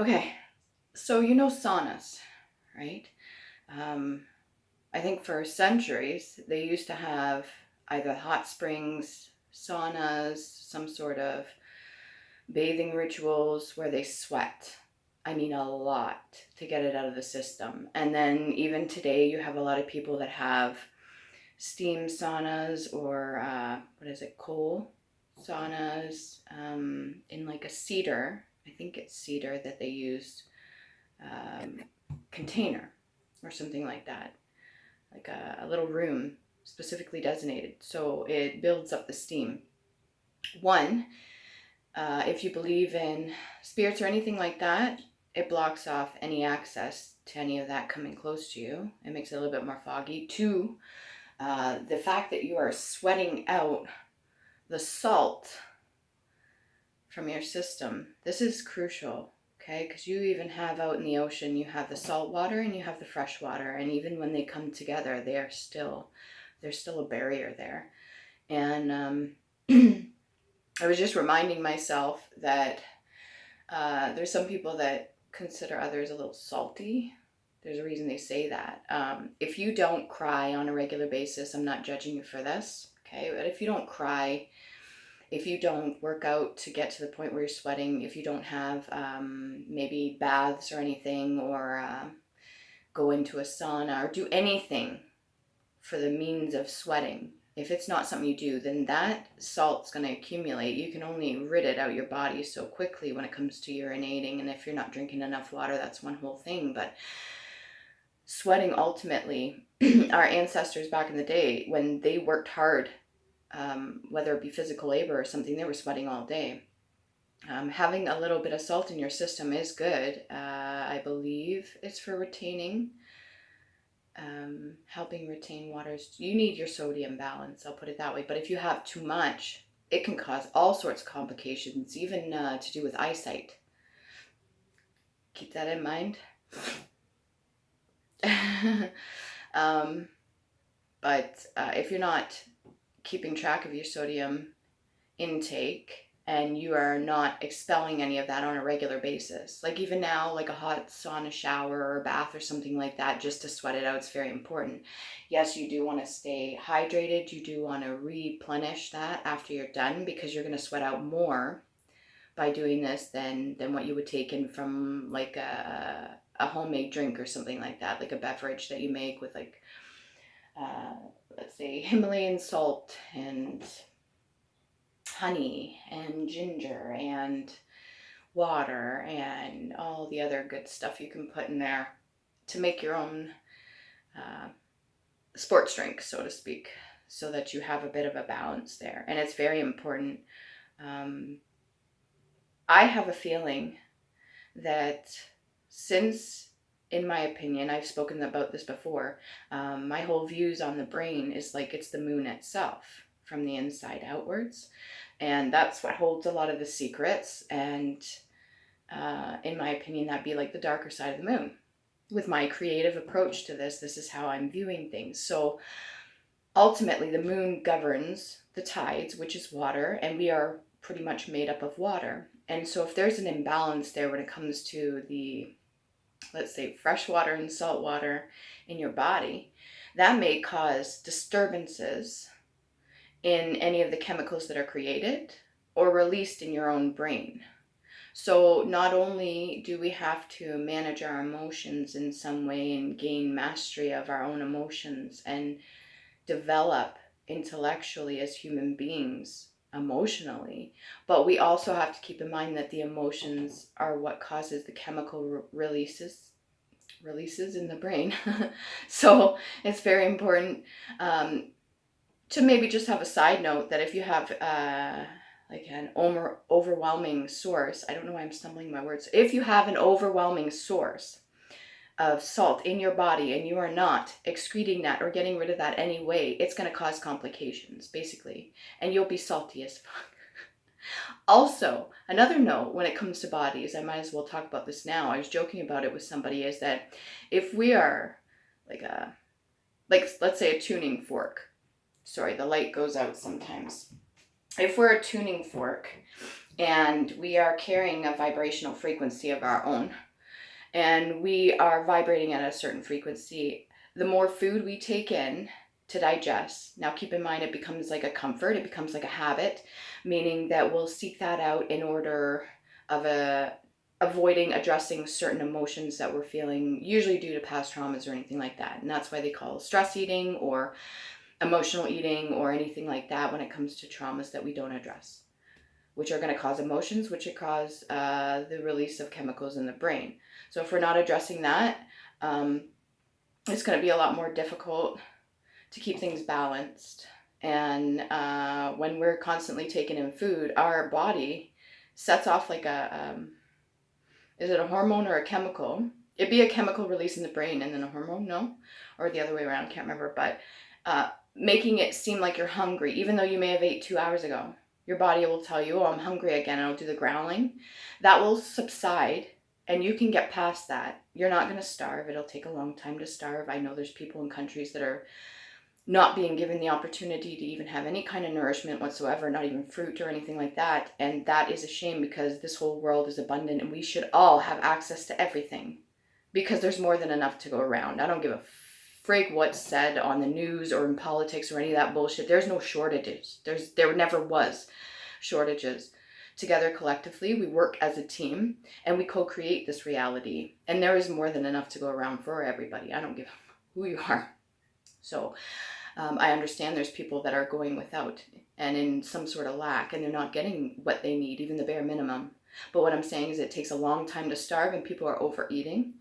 Okay, so saunas, right? Um, I think for centuries they used to have either hot springs, saunas, some sort of bathing rituals where they sweat. I mean, a lot to get it out of the system. And then even today, you have a lot of people that have steam saunas or what is it, coal saunas in like a cedar. I think it's cedar that they use um, container or something like that, like a little room specifically designated. So it builds up the steam. One, if you believe in spirits or anything like that, it blocks off any access to any of that coming close to you. It makes it a little bit more foggy. Two, the fact that you are sweating out the salt from your system. This is crucial, okay? Because you even have out in the ocean, you have the salt water and you have the fresh water, and even when they come together, there's still a barrier there. And I was just reminding myself that there's some people that consider others a little salty. There's a reason they say that. If you don't cry on a regular basis, I'm not judging you for this, okay? But if you don't cry, if you don't work out to get to the point where you're sweating, if you don't have maybe baths or anything, or go into a sauna or do anything for the means of sweating, if it's not something you do, then that salt's going to accumulate. You can only rid it out your body so quickly when it comes to urinating. And if you're not drinking enough water, that's one whole thing. But sweating, ultimately, our ancestors back in the day, when they worked hard, whether it be physical labor or something, they were sweating all day. Having a little bit of salt in your system is good. I believe it's for retaining, helping retain waters. You need your sodium balance, I'll put it that way. But if you have too much, it can cause all sorts of complications, even to do with eyesight. Keep that in mind. But if you're not keeping track of your sodium intake and you are not expelling any of that on a regular basis, like even now, like a hot sauna shower or a bath or something like that, just to sweat it out, it's very important. Yes, you do want to stay hydrated. You do want to replenish that after you're done, because you're going to sweat out more by doing this than what you would take in from like a homemade drink or something like that, like a beverage that you make with like let's say Himalayan salt and honey and ginger and water and all the other good stuff you can put in there to make your own sports drink, so to speak, so that you have a bit of a balance there. And it's very important. I have a feeling that since, in my opinion, I've spoken about this before, my whole views on the brain is like it's the moon itself from the inside outwards. And that's what holds a lot of the secrets. And in my opinion, that'd be like the darker side of the moon. With my creative approach to this is how I'm viewing things. So ultimately, the moon governs the tides, which is water, and we are pretty much made up of water. And so if there's an imbalance there when it comes to the, let's say, fresh water and salt water in your body, that may cause disturbances in any of the chemicals that are created or released in your own brain. So not only do we have to manage our emotions in some way and gain mastery of our own emotions and develop intellectually as human beings emotionally, but we also have to keep in mind that the emotions are what causes the chemical releases in the brain. So it's very important to maybe just have a side note that if you have like an overwhelming source, I don't know why I'm stumbling my words, if you have an overwhelming source of salt in your body and you are not excreting that or getting rid of that anyway, it's going to cause complications, basically, and you'll be salty as fuck. Also, another note when it comes to bodies, I might as well talk about this now. I was joking about it with somebody, is that if we are like let's say a tuning fork. Sorry, the light goes out sometimes. If we're a tuning fork And we are carrying a vibrational frequency of our own. And we are vibrating at a certain frequency. The more food we take in to digest, now keep in mind it becomes like a comfort, it becomes like a habit, meaning that we'll seek that out in order of avoiding addressing certain emotions that we're feeling, usually due to past traumas or anything like that. And that's why they call stress eating or emotional eating or anything like that when it comes to traumas that we don't address, which are going to cause emotions, which will cause the release of chemicals in the brain. So if we're not addressing that, it's going to be a lot more difficult to keep things balanced. And when we're constantly taking in food, our body sets off like is it a hormone or a chemical? It'd be a chemical release in the brain and then a hormone, no? Or the other way around, can't remember. But making it seem like you're hungry, even though you may have ate 2 hours ago. Your body will tell you, oh, I'm hungry again, and it'll do the growling. That will subside, and you can get past that. You're not going to starve. It'll take a long time to starve. I know there's people in countries that are not being given the opportunity to even have any kind of nourishment whatsoever, not even fruit or anything like that. And that is a shame, because this whole world is abundant and we should all have access to everything, because there's more than enough to go around. I don't give a frig what's said on the news or in politics or any of that bullshit. There's no shortages. There never was shortages. Together collectively, we work as a team and we co-create this reality. And there is more than enough to go around for everybody. I don't give who you are. So I understand there's people that are going without and in some sort of lack, and they're not getting what they need, even the bare minimum. But what I'm saying is it takes a long time to starve, and people are overeating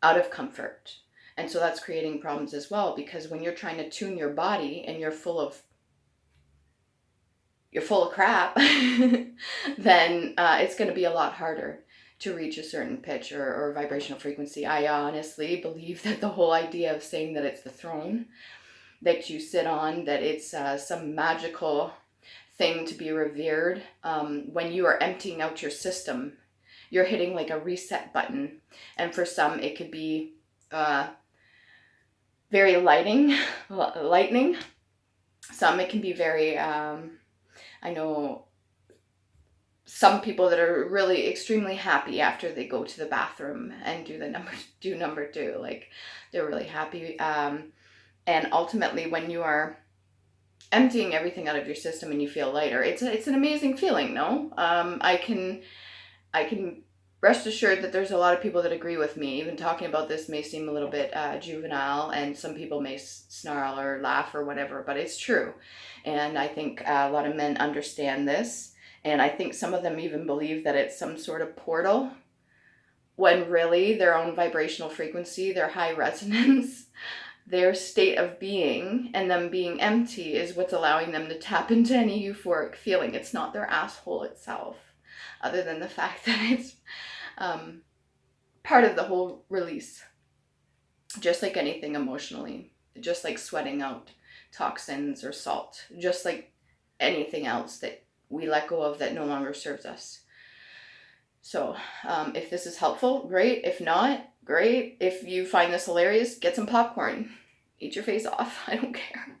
out of comfort. And so that's creating problems as well, because when you're trying to tune your body and you're full of crap, then it's going to be a lot harder to reach a certain pitch or vibrational frequency. I honestly believe that the whole idea of saying that it's the throne that you sit on, that it's some magical thing to be revered, when you are emptying out your system, you're hitting like a reset button. And for some, it could be very lightning. Some it can be very, I know some people that are really extremely happy after they go to the bathroom and do number two, like they're really happy. And ultimately, when you are emptying everything out of your system and you feel lighter, it's an amazing feeling, no? I can rest assured that there's a lot of people that agree with me. Even talking about this may seem a little bit juvenile, and some people may snarl or laugh or whatever, but it's true. And I think a lot of men understand this, and I think some of them even believe that it's some sort of portal, when really their own vibrational frequency, their high resonance, their state of being and them being empty is what's allowing them to tap into any euphoric feeling. It's not their asshole itself, other than the fact that it's part of the whole release. Just like anything emotionally, just like sweating out toxins or salt, just like anything else that we let go of that no longer serves us. So if this is helpful, great. If not, great. If you find this hilarious, get some popcorn. Eat your face off. I don't care.